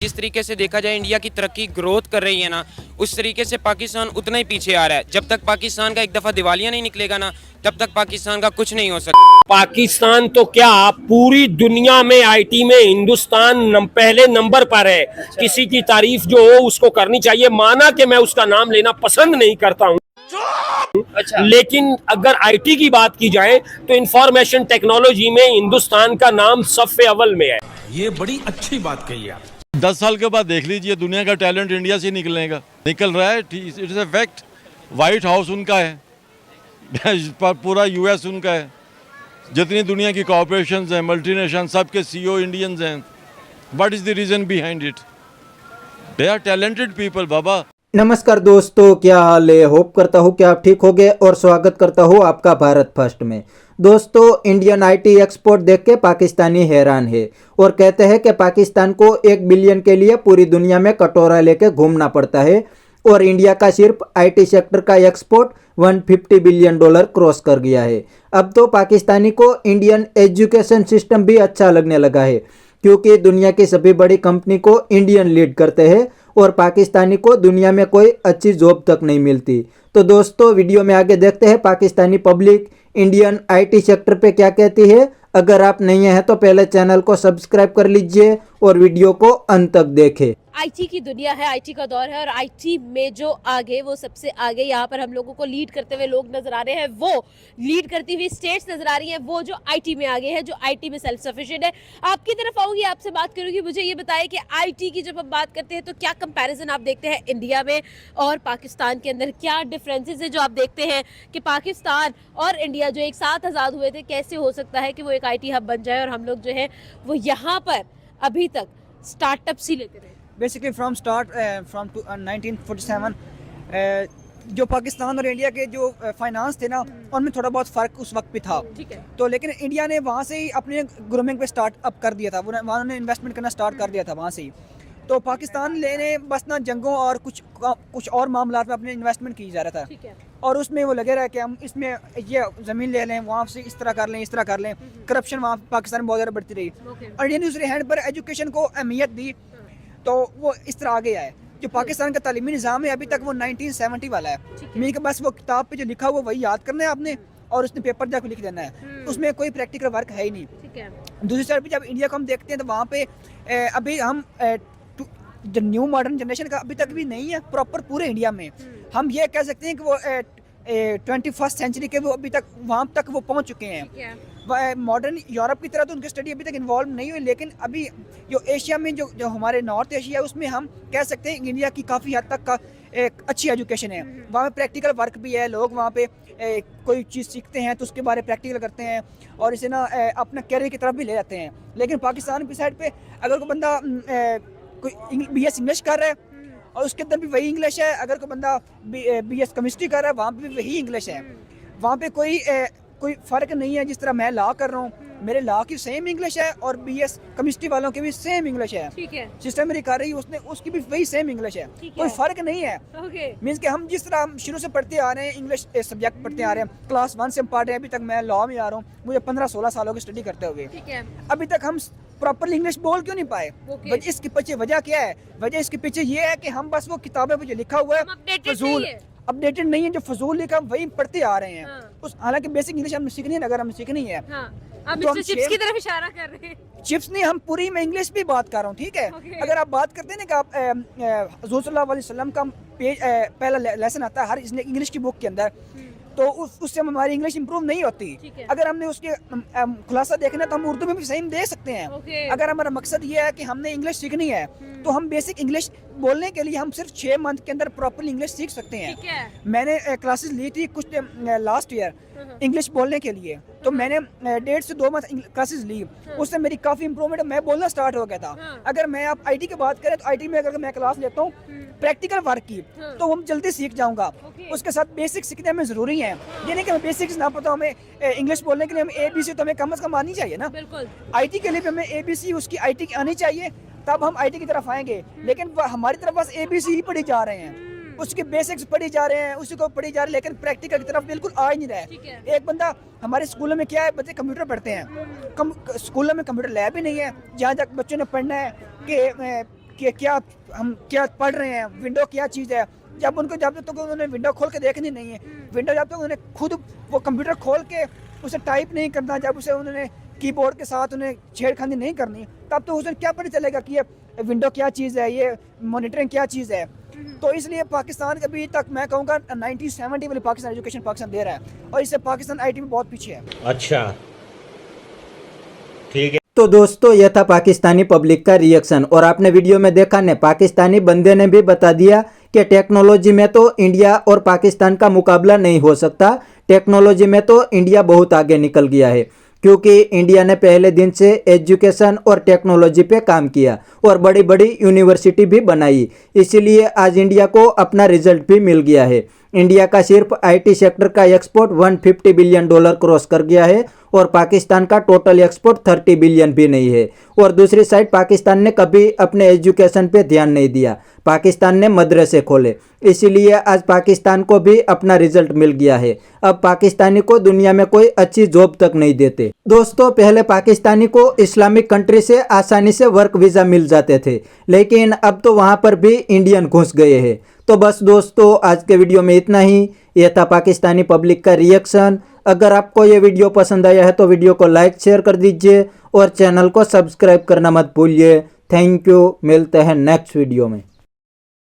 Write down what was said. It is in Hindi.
जिस तरीके से देखा जाए इंडिया की तरक्की ग्रोथ कर रही है ना, उस तरीके से पाकिस्तान उतना ही पीछे आ रहा है। जब तक पाकिस्तान का एक दफ़ा दिवालिया नहीं निकलेगा ना, तब तक पाकिस्तान का कुछ नहीं हो सकता। पाकिस्तान तो क्या पूरी दुनिया में आईटी में हिंदुस्तान पहले नंबर पर है। किसी की तारीफ जो हो उसको करनी चाहिए। माना कि मैं उसका नाम लेना पसंद नहीं करता हूं, लेकिन अगर आईटी की बात की जाए तो इंफॉर्मेशन टेक्नोलॉजी में हिंदुस्तान का नाम सफ़े अव्वल में है। ये बड़ी अच्छी बात कही आप। 10 साल के बाद देख लीजिए, दुनिया का टैलेंट इंडिया से निकलेगा, निकल रहा है। It's a fact. White house उनका है, पूरा यूएस उनका है, जितनी दुनिया की कॉर्पोरेशंस हैं, मल्टीनेशनल, सबके सीईओ इंडियंस हैं। What is the reason behind it? They are talented people बाबा। नमस्कार दोस्तों, क्या हाल है? होप करता हूँ कि आप ठीक होंगे और स्वागत करता हूँ आपका भारत फर्स्ट में। दोस्तों, इंडियन आईटी एक्सपोर्ट देख के पाकिस्तानी हैरान है और कहते हैं कि पाकिस्तान को 1 बिलियन के लिए पूरी दुनिया में कटोरा लेके घूमना पड़ता है और इंडिया का सिर्फ आईटी सेक्टर का एक्सपोर्ट $150 बिलियन क्रॉस कर गया है। अब तो पाकिस्तानी को इंडियन एजुकेशन सिस्टम भी अच्छा लगने लगा है, क्योंकि दुनिया की सभी बड़ी कंपनी को इंडियन लीड करते हैं और पाकिस्तानी को दुनिया में कोई अच्छी जॉब तक नहीं मिलती। तो दोस्तों, वीडियो में आगे देखते हैं Pakistani public Indian IT sector पे क्या कहती है। अगर आप नहीं हैं तो पहले चैनल को सब्सक्राइब कर लीजिए और वीडियो को अंत तक देखें। आईटी की दुनिया है, आईटी का दौर है और आईटी में जो आगे वो सबसे आगे यहाँ पर हम लोगों को लीड करते हुए लोग नजर आ रहे हैं, वो लीड करती हुई स्टेट्स नजर आ रही हैं, वो जो आईटी में आगे है, जो आईटी में सेल्फ सफिशिएंट है। आपकी तरफ आऊंगी, आपसे बात करूंगी। मुझे ये बताएं कि आईटी की जब हम बात करते हैं तो क्या कंपैरिजन आप देखते हैं इंडिया में और पाकिस्तान के अंदर? क्या डिफरेंसेस है जो आप देखते हैं कि पाकिस्तान और इंडिया जो एक साथ आज़ाद हुए थे, कैसे हो सकता है कि वो एक आईटी हब बन जाए और हम लोग जो है वो यहाँ पर अभी तक स्टार्टअप्स ही लेते रहे? बेसिकली फ्रॉम 1947 जो पाकिस्तान और इंडिया के जो फाइनेंस थे ना, उनमें थोड़ा बहुत फ़र्क उस वक्त भी था। ठीक है। तो लेकिन इंडिया ने वहाँ से ही अपने ग्रूमिंग पे स्टार्ट अप कर दिया था, वहाँ ने इन्वेस्टमेंट करना स्टार्ट कर दिया था वहाँ से ही। तो पाकिस्तान लेने बस ना जंगों और कुछ और मामलात में अपने इन्वेस्टमेंट की जा रहा था। ठीक है। और उसमें वो लगे रहे कि हम इसमें ये ज़मीन ले लें, वहाँ से इस तरह कर लें, इस तरह कर लें। करप्शन वहाँ पाकिस्तान में बहुत ज़्यादा बढ़ती रही और इंडिया ने दूसरे हैंड पर एजुकेशन को अहमियत दी, तो वो इस तरह आ गया है। जो पाकिस्तान का तालीमी निज़ाम है अभी तक वो 1970 वाला है। मीन के बस वो किताब पे जो लिखा हुआ वही याद करना है आपने और उसने पेपर जाकर लिख देना है, उसमें कोई प्रैक्टिकल वर्क है ही नहीं। ठीक है। दूसरी साइड पे जब इंडिया को हम देखते हैं तो वहाँ पे अभी हम जो न्यू मॉडर्न जनरेशन का अभी तक भी नहीं है प्रॉपर पूरे इंडिया में। हम ये कह सकते हैं कि वो 21st सेंचुरी के वो अभी तक वहाँ तक वो पहुँच चुके हैं। मॉडर्न यूरोप की तरह तो उनकी स्टडी अभी तक इन्वॉल्व नहीं हुई, लेकिन अभी जो एशिया में जो हमारे नॉर्थ एशिया है उसमें हम कह सकते हैं इंडिया की काफ़ी हद तक का एक अच्छी एजुकेशन है। वहाँ पे प्रैक्टिकल वर्क भी है, लोग वहाँ पे कोई चीज़ सीखते हैं तो उसके बारे में प्रैक्टिकल करते हैं और इसे ना अपना कैरियर की तरफ भी ले जाते हैं। लेकिन पाकिस्तान की साइड पे अगर कोई बंदा कोई BS इंग्लिश कर रहा है और उसके अंदर भी वही इंग्लिश है, अगर कोई बंदा BS केमिस्ट्री कर रहा है वहाँ पे भी वही इंग्लिश है। वहाँ पे कोई फ़र्क नहीं है। जिस तरह मैं लॉ कर रहा हूँ, मेरे लॉ की सेम इंग्लिश है और BS केमिस्ट्री वालों की भी सेम इंग्लिश है। ठीक है। सिस्टर मेरी कर रही है उसकी भी वही सेम इंग्लिश है, कोई फ़र्क नहीं है। मीन्स कि हम जिस तरह हम शुरू से पढ़ते आ रहे हैं, इंग्लिश सब्जेक्ट पढ़ते आ रहे हैं, क्लास 1 से हम पढ़ रहे हैं, अभी तक मैं लॉ में आ रहा हूँ, मुझे 15-16 सालों की स्टडी करते हुए। ठीक है। अभी तक हम प्रॉपरली इंग्लिश बोल क्यों नहीं पाए? इसके पीछे वजह क्या है? वजह इसके पीछे ये है कि हम बस वो किताबें पे जो लिखा हुआ है फजूल अपडेटेड नहीं है, जो फजूल लिखा वही पढ़ते आ रहे हैं। उस हालांकि बेसिक इंग्लिश हमने सीखनी है, अगर हमें सीखनी है आप तो हम चिप्स की तरफ इशारा कर रहे हैं। चिप्स नहीं, हम पूरी में इंग्लिश भी बात कर रहा हूँ। ठीक है। अगर आप बात करते हैं ना कि आप हुज़ूर सल्लल्लाहु अलैहि वसल्लम का पेज पहला लेसन आता है हर इंग्लिश की बुक के अंदर, तो उससे हमारी इंग्लिश इंप्रूव नहीं होती। अगर हमने उसके खुलासा देखना तो हम उर्दू में भी सही दे सकते हैं। अगर हमारा मकसद ये है कि हमने इंग्लिश सीखनी है तो हम बेसिक इंग्लिश बोलने के लिए हम सिर्फ 6 मंथ के अंदर प्रॉपर इंग्लिश सीख सकते हैं। मैंने क्लासेस ली थी कुछ लास्ट ईयर इंग्लिश बोलने के लिए, तो मैंने 1.5 से 2 मंथ क्लासेस ली, उससे मेरी काफ़ी इंप्रूवमेंट, मैं बोलना स्टार्ट हो गया था। अगर मैं आप आईटी की बात करें तो आईटी में अगर मैं क्लास लेता हूँ प्रैक्टिकल वर्क की तो हम जल्दी सीख जाऊंगा। उसके साथ बेसिक सीखने हमें ज़रूरी है। ये नहीं कि हमें बेसिक्स ना पता, हमें इंग्लिश बोलने के लिए हमें ABC तो हमें कम से कम आनी चाहिए ना। बिल्कुल। आईटी के लिए भी हमें ABC उसकी आईटी की आनी चाहिए, तब हम आईटी की तरफ आएंगे। लेकिन हमारी तरफ बस ABC ही पढ़ी जा रहे हैं, उसके बेसिक्स पढ़ी जा रहे हैं, उसी को पढ़ी जा रहे हैं, लेकिन प्रैक्टिकल की तरफ बिल्कुल आ ही नहीं रहे। एक बंदा हमारे स्कूलों में क्या है, बच्चे कंप्यूटर पढ़ते हैं, स्कूलों में कंप्यूटर लैब ही नहीं है जहाँ तक बच्चों ने पढ़ना है कि कि क्या हम क्या पढ़ रहे हैं, विंडो क्या चीज़ है। जब तक उन्होंने विंडो खोल के देखनी नहीं है, विंडो जब तक उन्होंने खुद वो कंप्यूटर खोल के उसे टाइप नहीं करना, जब उसे उन्होंने कीबोर्ड के साथ उन्हें छेड़खानी नहीं करनी, तब तो उसे क्या पता चलेगा कि ये विंडो क्या चीज़ है, ये मॉनिटरिंग क्या चीज़ है। तो इसलिए पाकिस्तान अभी तक मैं कहूँगा 1970 वाली पाकिस्तान एजुकेशन पाकिस्तान दे रहा है, और इससे पाकिस्तान आईटी में बहुत पीछे है। अच्छा, ठीक है। तो दोस्तों यह था पाकिस्तानी पब्लिक का रिएक्शन, और आपने वीडियो में देखा ने पाकिस्तानी बंदे ने भी बता दिया कि टेक्नोलॉजी में तो इंडिया और पाकिस्तान का मुकाबला नहीं हो सकता। टेक्नोलॉजी में तो इंडिया बहुत आगे निकल गया है, क्योंकि इंडिया ने पहले दिन से एजुकेशन और टेक्नोलॉजी पे काम किया और बड़ी बड़ी यूनिवर्सिटी भी बनाई, इसीलिए आज इंडिया को अपना रिजल्ट भी मिल गया है। इंडिया का सिर्फ आईटी सेक्टर का एक्सपोर्ट $150 बिलियन क्रॉस कर गया है, और पाकिस्तान का टोटल एक्सपोर्ट 30 बिलियन भी नहीं है। और दूसरी साइड पाकिस्तान ने कभी अपने एजुकेशन पे ध्यान नहीं दिया, पाकिस्तान ने मदरसे खोले, इसीलिए आज पाकिस्तान को भी अपना रिजल्ट मिल गया है। अब पाकिस्तानी को दुनिया में कोई अच्छी जॉब तक नहीं देते। दोस्तों पहले पाकिस्तानी को इस्लामिक कंट्री से आसानी से वर्क वीज़ा मिल जाते थे, लेकिन अब तो वहाँ पर भी इंडियन घुस गए हैं। तो बस दोस्तों आज के वीडियो में इतना ही। यह था पाकिस्तानी पब्लिक का रिएक्शन। अगर आपको ये वीडियो पसंद आया है तो वीडियो को लाइक शेयर कर दीजिए और चैनल को सब्सक्राइब करना मत भूलिए। थैंक यू, मिलते हैं नेक्स्ट वीडियो में।